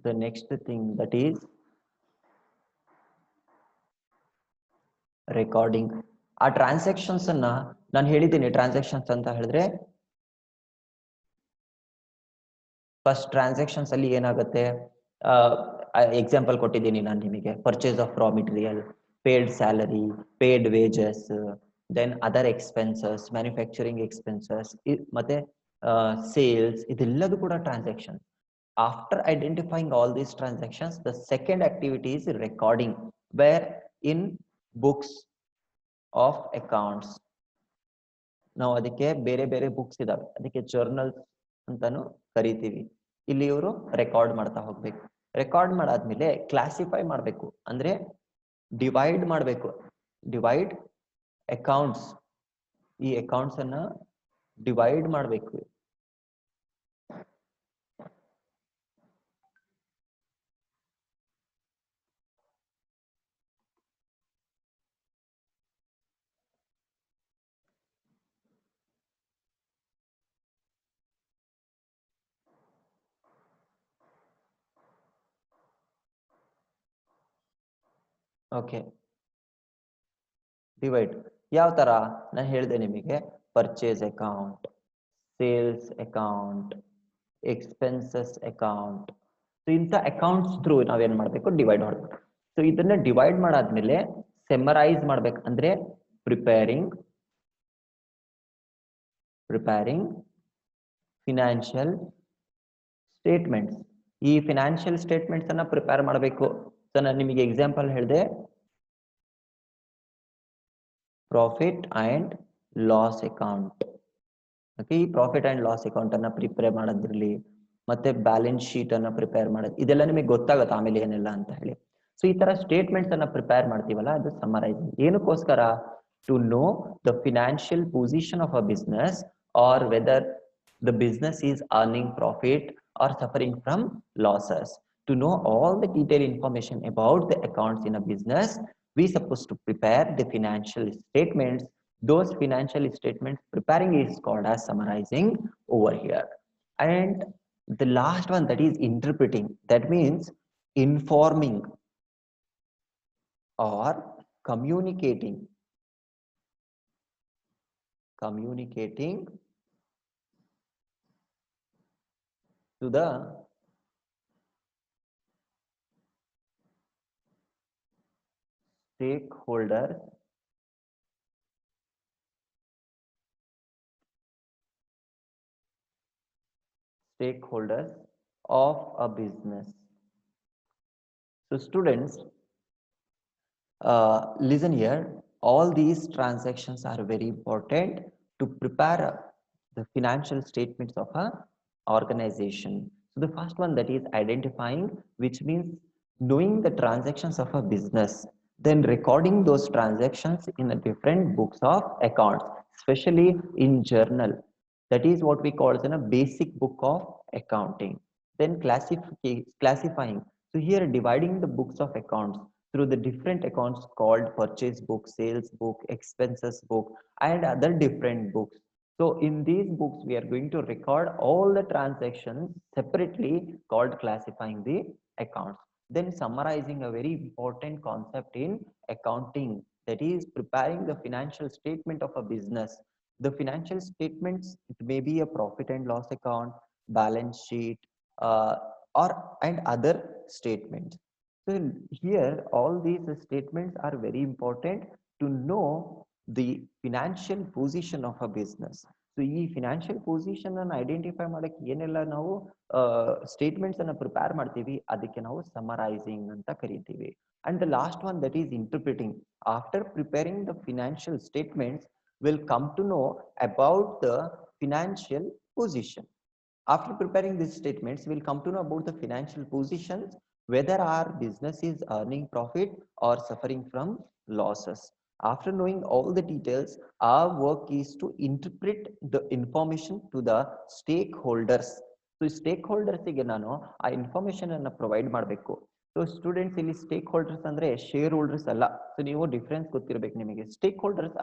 the next thing, that is recording. ಆ ಟ್ರಾನ್ಸಾಕ್ಷನ್ಸ್ ಅನ್ನ ನಾನು ಹೇಳಿದ್ದೀನಿ. ಟ್ರಾನ್ಸಾಕ್ಷನ್ಸ್ ಅಂತ ಹೇಳಿದ್ರೆ ಫಸ್ಟ್ ಟ್ರಾನ್ಸಾಕ್ಷನ್ಸ್ ಅಲ್ಲಿ ಏನಾಗುತ್ತೆ, ಎಕ್ಸಾಂಪಲ್ ಕೊಟ್ಟಿದ್ದೀನಿ ನಾನು ನಿಮಗೆ. Purchase of raw material, paid salary, paid wages, then other expenses, manufacturing expenses, ಮತ್ತೆ ಸೇಲ್ಸ್, ಇದೆಲ್ಲದೂ ಕೂಡ transaction. After identifying all these transactions, the second activity is recording, where in books of accounts. ನಾವು ಅದಕ್ಕೆ ಬೇರೆ ಬೇರೆ ಬುಕ್ಸ್ ಇದಾವೆ, ಅದಕ್ಕೆ journals ಅಂತಾನು ಕರಿತೀವಿ. ಇಲ್ಲಿ ಇವರು ರೆಕಾರ್ಡ್ ಮಾಡ್ತಾ ಹೋಗ್ಬೇಕು. ರೆಕಾರ್ಡ್ ಮಾಡಾದ್ಮೇಲೆ ಕ್ಲಾಸಿಫೈ ಮಾಡಬೇಕು, ಅಂದ್ರೆ ಡಿವೈಡ್ ಮಾಡಬೇಕು. ಡಿವೈಡ್ ಅಕೌಂಟ್ಸ್, ಈ ಅಕೌಂಟ್ಸ್ ಅನ್ನ ಡಿವೈಡ್ ಮಾಡಬೇಕು. ಓಕೆ, ಡಿವೈಡ್ ಯಾವ ತರ ನಾನು ಹೇಳಿದೆ ನಿಮಗೆ? Purchase account, sales account, expenses account. So ಇಂಥ ಅಕೌಂಟ್ಸ್ ಥ್ರೂ ನಾವೇನ್ ಮಾಡ್ಬೇಕು? ಡಿವೈಡ್ ಮಾಡ್ಬೇಕು. ಸೊ ಇದನ್ನ ಡಿವೈಡ್ ಮಾಡಾದ್ಮೇಲೆ ಸೆಮರೈಸ್ ಮಾಡ್ಬೇಕು, ಅಂದ್ರೆ ಪ್ರಿಪೇರಿಂಗ್ ಫಿನಾನ್ಷಿಯಲ್ ಸ್ಟೇಟ್ಮೆಂಟ್ಸ್. ಈ ಫಿನಾನ್ಷಿಯಲ್ ಸ್ಟೇಟ್ಮೆಂಟ್ಸ್ ಅನ್ನ ಪ್ರಿಪೇರ್ ಮಾಡಬೇಕು. ಸೊ ನಾನು ನಿಮಗೆ ಎಕ್ಸಾಂಪಲ್ ಹೇಳಿದೆ, profit and loss account. Okay, ಈ ಪ್ರಾಫಿಟ್ ಅಂಡ್ ಲಾಸ್ ಅಕೌಂಟ್ ಅನ್ನ ಪ್ರಿಪೇರ್ ಮಾಡೋದ್ರಲ್ಲಿ, ಮತ್ತೆ ಬ್ಯಾಲೆನ್ಸ್ ಶೀಟ್ ಅನ್ನ ಪ್ರಿಪೇರ್ ಮಾಡೋದು, ಇದೆಲ್ಲ ನಿಮಗೆ ಗೊತ್ತಾಗುತ್ತೆ ಆಮೇಲೆ ಏನೆಲ್ಲ ಅಂತ ಹೇಳಿ. ಸೊ ಈ ತರ ಸ್ಟೇಟ್ಮೆಂಟ್ಸ್ ಅನ್ನ ಪ್ರಿಪೇರ್ ಮಾಡ್ತೀವಲ್ಲ, ಅದು ಸಮ್ಮರೈಸಿಂಗ್. ಏನಕ್ಕೋಸ್ಕರ? To know the financial position of a business, or whether the business is earning profit or suffering from losses. To know all the detailed information about the accounts in a business, we supposed to prepare the financial statements. Those financial statements preparing is called as summarizing over here. And the last one, that is interpreting. That means informing or communicating to the stakeholders of a business. So students, listen here, all these transactions are very important. to prepare the financial statements of a organization. So the first one, that is identifying, which means knowing the transactions of a business, then recording those transactions in the different books of accounts, especially in journal. That is what we call as a basic book of accounting. Then classifying. So here dividing the books of accounts through the different accounts called purchase book, sales book, expenses book, and other different books. So in these books, we are going to record all the transactions separately, called classifying the accounts. Then summarizing, a very important concept in accounting, that is preparing the financial statement of a business. The financial statements, it may be a profit and loss account, balance sheet, uh, or and other statements. So here, all these statements are very important to know the financial position of a business. So ಈ financial position ಅನ್ನು identify ಮಾಡಕ್ಕೆ ಏನೆಲ್ಲ ನಾವು statements ಅನ್ನು prepare ಮಾಡ್ತೀವಿ, ಅದಕ್ಕೆ ನಾವು summarising ಅಂತ ಕರಿತೀವಿ. And the last one, that is interpreting. After preparing the financial statements, will come to know about the financial position. After preparing these statements, we'll come to know about the financial positions, whether our business is earning profit or suffering from losses. After knowing all the details, our work is to interpret the information to the stakeholders. So stakeholders ಗೆ ನಾನು ಆ information ಅನ್ನು provide ಮಾಡಬೇಕು. So students, ಇಲ್ಲಿ stake holders ಅಂದ್ರೆ share holders ಅಲ್ಲ. So ನೀವು difference ಗೊತ್ತಿರಬೇಕು ನಿಮಗೆ. Stake holders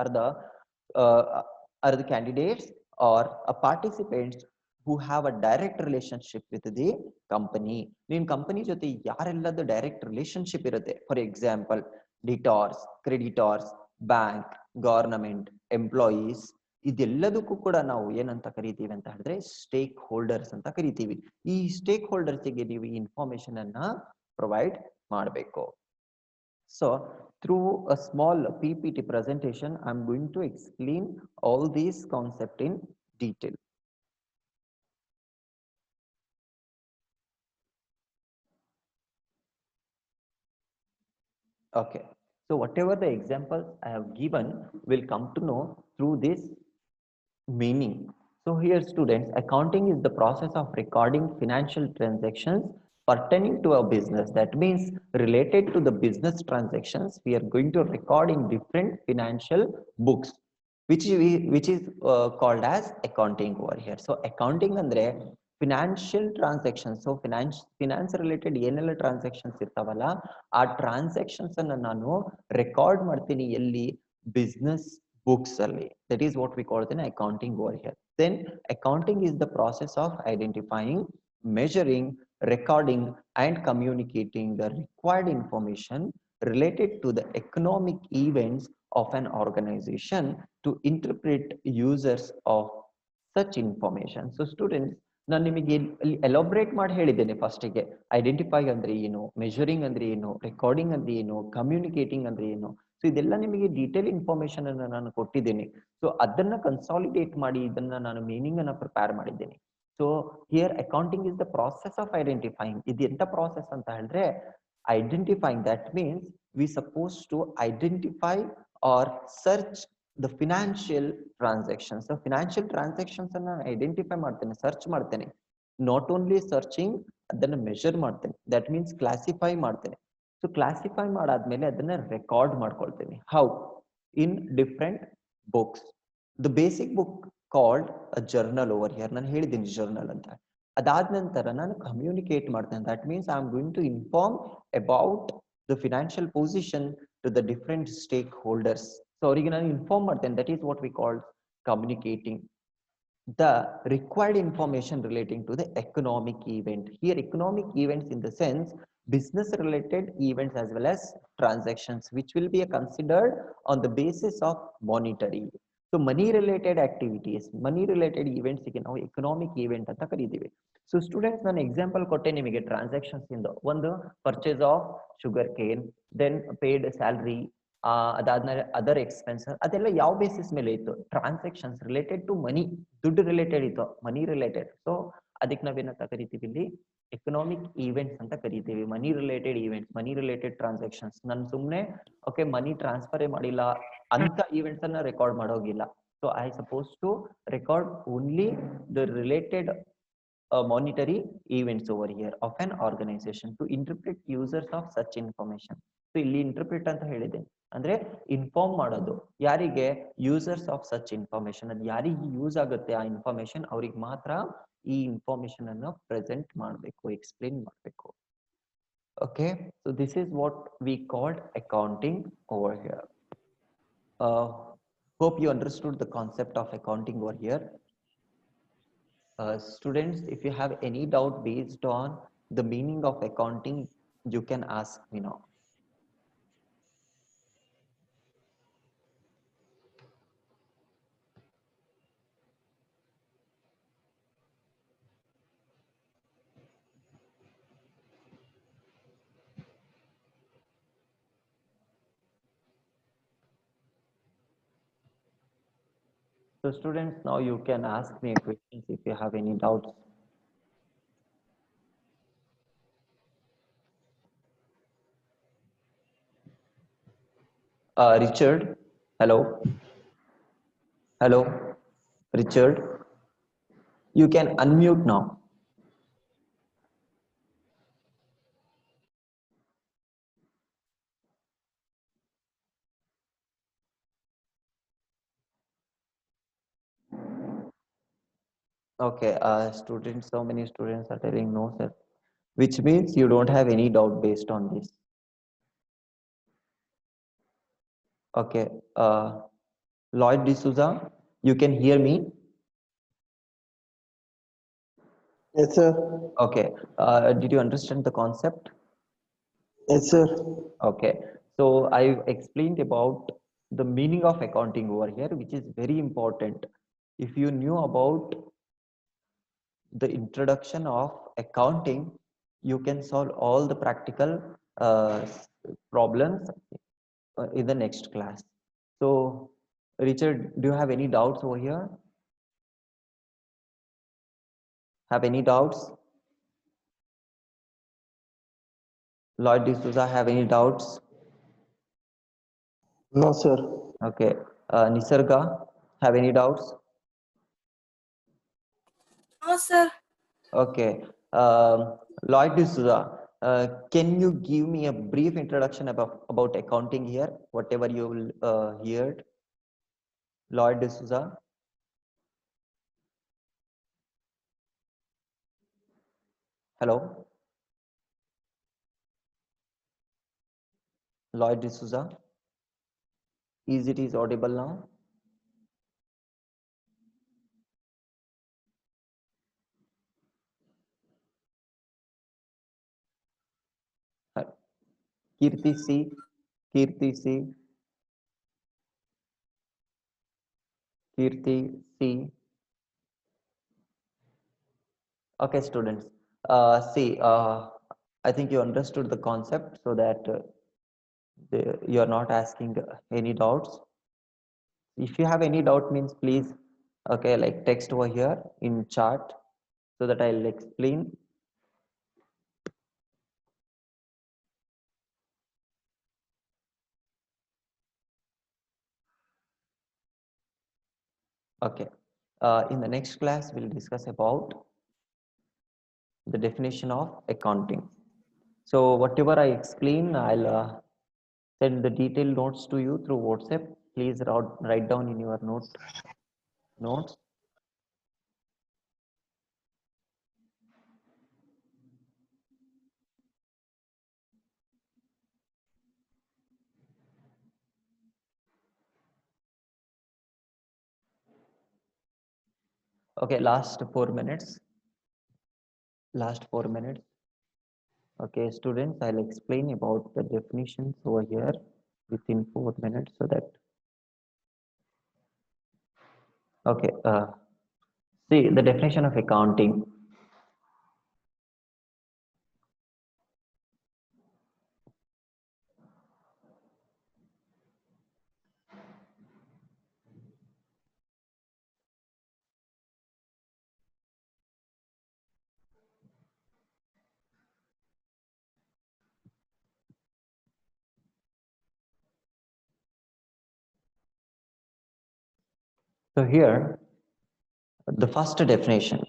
are the candidates or participants who have a direct relationship with the company. ನೀನ್ ಕಂಪನಿ ಜೊತೆ ಯಾರೆಲ್ಲದ ಡೈರೆಕ್ಟ್ ರಿಲೇಶನ್ಶಿಪ್ ಇರುತ್ತೆ, for example debtors, creditors, bank, government, employees, ಇದೆಲ್ಲದಕ್ಕೂ ಕೂಡ ನಾವು ಏನಂತ ಕರಿತೀವಿ ಅಂತ ಹೇಳಿದ್ರೆ ಸ್ಟೇಕ್ ಹೋಲ್ಡರ್ಸ್ ಅಂತ ಕರಿತೀವಿ. ಈ ಸ್ಟೇಕ್ ಹೋಲ್ಡರ್ಸ್ಗೆ ನೀವು ಈ ಇನ್ಫಾರ್ಮೇಶನ್ ಅನ್ನ ಪ್ರೊವೈಡ್ ಮಾಡಬೇಕು. So through a small PPT presentation, I'm going to explain all these concepts in detail. Okay, so whatever the examples I have given will come to know through this meaning. So here, students, accounting is the process of recording financial transactions pertaining to a business. That means related to the business transactions, we are going to record in different financial books, which is called as accounting over here. So accounting andre financial transactions. So finance related ಏನೆಲ್ಲ transactions ಇರ್ತಾವಲ್ಲ, ಆ transactions ಅನ್ನು ನಾನು record ಮಾಡ್ತೀನಿ ಎಲ್ಲಿ, business books ಅಲ್ಲಿ. That is what we call it in accounting over here. Then accounting is the process of identifying, measuring, recording and communicating the required information related to the economic events of an organization to interpret users of such information. So students, ನಾನು ನಿಮಗೆ elaborate ಮಾಡಿ ಹೇಳಿದ್ದೇನೆ ಫಸ್ಟಿಗೆ. Identify ಅಂದ್ರೆ ಏನು, measuring ಅಂದ್ರೆ ಏನು, recording ಅಂದ್ರೆ ಏನು, ಕಮ್ಯುನಿಕೇಟಿಂಗ್ ಅಂದ್ರೆ ಏನು. ಸೊ ಇದೆಲ್ಲ ನಿಮಗೆ ಡೀಟೇಲ್ ಇನ್ಫಾರ್ಮೇಶನ್ ಅನ್ನು ನಾನು ಕೊಟ್ಟಿದ್ದೇನೆ. ಸೊ ಅದನ್ನ ಕನ್ಸಾಲಿಡೇಟ್ ಮಾಡಿ ಇದನ್ನ ನಾನು ಮೀನಿಂಗ್ ಅನ್ನ ಪ್ರಿಪೇರ್ ಮಾಡಿದ್ದೇನೆ. So here accounting is the process of identifying. ಇದು ಎಂತ ಪ್ರಾಸೆಸ್ ಅಂತ ಹೇಳಿದ್ರೆ, identifying, that means we suppose to identify or search the financial transactions. So financial transactions ಅನ್ನ ಐಡೆಂಟಿಫೈ ಮಾಡ್ತೇನೆ, ಸರ್ಚ್ ಮಾಡ್ತೇನೆ. ನಾಟ್ ಓನ್ಲಿ ಸರ್ಚಿಂಗ್, ಅದನ್ನ ಮೆಷರ್ ಮಾಡ್ತೇನೆ. ದಟ್ ಮೀನ್ಸ್ ಕ್ಲಾಸಿಫೈ ಮಾಡ್ತೇನೆ. ಸೊ ಕ್ಲಾಸಿಫೈ ಮಾಡಾದ್ಮೇಲೆ ಅದನ್ನ ರೆಕಾರ್ಡ್ ಮಾಡ್ಕೊಳ್ತೇನೆ. How? In different books. The basic book called a journal over here. ನಾನು ಹೇಳಿದ್ದೀನಿ ಜರ್ನಲ್ ಅಂತ. ಅದಾದ ನಂತರ ನಾನು ಕಮ್ಯುನಿಕೇಟ್ ಮಾಡ್ತೇನೆ. That means I am going to inform about the financial position to the different stakeholders. So ಅವರಿಗೆ ನಾನು inform ಮಾಡ್ತೇನೆ. That is what we called communicating the required information relating to the economic event. Here economic events in the sense business related events as well as transactions, which will be considered on the basis of monetary. So money related activities, money related events ಗೆ ನಾವು economic event ಅಂತ ಕರೀತೀವಿ. So students, ನಾನು example ಕೊಟ್ಟೆ ನಿಮಗೆ transactions ಇಂದ. ಒಂದು purchase of sugar cane, then paid salary, ಅದಾದ್ಮೇಲೆ ಅದರ್ ಎಕ್ಸ್ಪೆನ್ಸಸ್. ಅದೆಲ್ಲ ಯಾವ ಬೇಸಿಸ್ ಮೇಲೆ ಇತ್ತು? ಟ್ರಾನ್ಸಾಕ್ಷನ್ಸ್ ರಿಲೇಟೆಡ್ ಟು ಮನಿ, ದುಡ್ಡು ರಿಲೇಟೆಡ್ ಇತ್ತು, ಮನಿ ರಿಲೇಟೆಡ್. ಸೊ ಅದಕ್ಕೆ ನಾವೇನಂತ ಕರಿತೀವಿ ಇಲ್ಲಿ? ಎಕನಾಮಿಕ್ ಈವೆಂಟ್ಸ್ ಅಂತ ಕರಿತೀವಿ. ಮನಿ ರಿಲೇಟೆಡ್ ಈವೆಂಟ್ಸ್, ಮನಿ ರಿಲೇಟೆಡ್ ಟ್ರಾನ್ಸಾಕ್ಷನ್ಸ್. ನಾನು ಸುಮ್ಮನೆ ಓಕೆ ಮನಿ ಟ್ರಾನ್ಸ್ಫರೇ ಮಾಡಿಲ್ಲ ಅಂತ ಈವೆಂಟ್ಸ್ ಅನ್ನ record ಮಾಡೋಗಿಲ್ಲ. So I supposed to record only the related monetary events over here of an organization to interpret users of such information. So ಇಲ್ಲಿ interpret ಅಂತ ಹೇಳಿದೆ ಅಂದ್ರೆ ಇನ್ಫಾರ್ಮ್ ಮಾಡೋದು ಯಾರಿಗೆ ಯೂಸರ್ಸ್ ಆಫ್ ಸಚ್ ಇನ್ಫಾರ್ಮೇಶನ್, ಅದು ಯಾರಿಗೆ ಯೂಸ್ ಆಗುತ್ತೆ ಆ ಇನ್ಫಾರ್ಮೇಶನ್ ಅವ್ರಿಗೆ ಮಾತ್ರ ಈ ಇನ್ಫಾರ್ಮೇಶನ್ ಅನ್ನು ಪ್ರೆಸೆಂಟ್ ಮಾಡಬೇಕು, ಎಕ್ಸ್ಪ್ಲೇನ್ ಮಾಡಬೇಕು. Okay, so this is what we called accounting over here. Hope you understood the concept of accounting over here. Students, if you have any doubt based on the meaning of accounting, you can ask me now. So students, now you can ask me questions if you have any doubts. Richard, hello. Hello, Richard. You can unmute now. Okay, students, so many students are telling no, sir, which means you don't have any doubt based on this. Okay, Lloyd D'Souza, you can hear me? Yes, sir. Okay, did you understand the concept? Yes, sir. Okay, so I explained about the meaning of accounting over here, which is very important. If you knew about the introduction of accounting, you can solve all the practical problems in the next class. So, Richard, do you have any doubts over here? Have any doubts? Lloyd D'Souza, have any doubts? No, sir. Okay. Nisarga, have any doubts? No, sir. Okay. Lloyd D'Souza, can you give me a brief introduction about accounting here, whatever you will heard? Lloyd D'Souza. Hello. Lloyd D'Souza. Is it is audible now? Kirti C. Kirti C. Kirti C. Okay, students. See, I think you understood the concept, so that you are not asking any doubts. If you have any doubt, means please, okay, like text over here in chat, so that I'll explain. Okay. In the next class, we'll discuss about the definition of accounting. So whatever I explain, I'll send the detailed notes to you through WhatsApp. Please write down in your notes. Okay, last 4 minutes. Last 4 minutes. Okay, students, I'll explain about the definitions over here within 4 minutes, so that. Okay, see the definition of accounting. So here, the first definition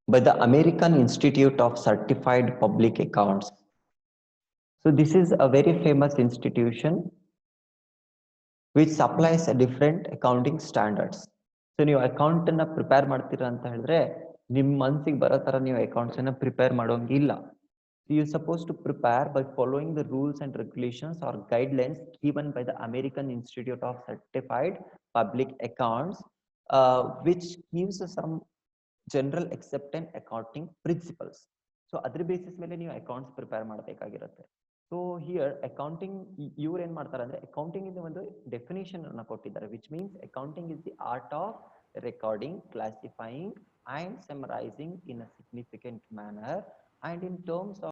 by the American Institute of Certified Public Accounts. So this is a very famous institution which supplies a different accounting standards. So ನೀವು account ಅನ್ನ prepare ಮಾಡ್ತೀರಾ ಅಂತ ಹೇಳಿದ್ರೆ ನಿಮ್ಮ ಮನಸ್ಸಿಗೆ ಬರೋ ತರ ನೀವು ಅಕೌಂಟ್ಸ್ ಅನ್ನ ಪ್ರಿಪೇರ್ ಮಾಡೋಂಗಿಲ್ಲ. So you're supposed to prepare by following the rules and regulations or guidelines given by the American Institute of Certified Public Accounts, which gives some general accepted accounting principles. So ಅದ್ರ basis ಮೇಲೆ ನೀವು accounts prepare ಮಾಡಬೇಕಾಗಿರುತ್ತೆ. So here accounting ಇವ್ರು ಏನ್ ಮಾಡ್ತಾರೆ ಅಂದ್ರೆ accounting ಇಂದ ಒಂದು ಡೆಫಿನೇಷನ್ ಅನ್ನ ಕೊಟ್ಟಿದ್ದಾರೆ, which means accounting is the art of recording, classifying and summarising in a significant manner and in terms of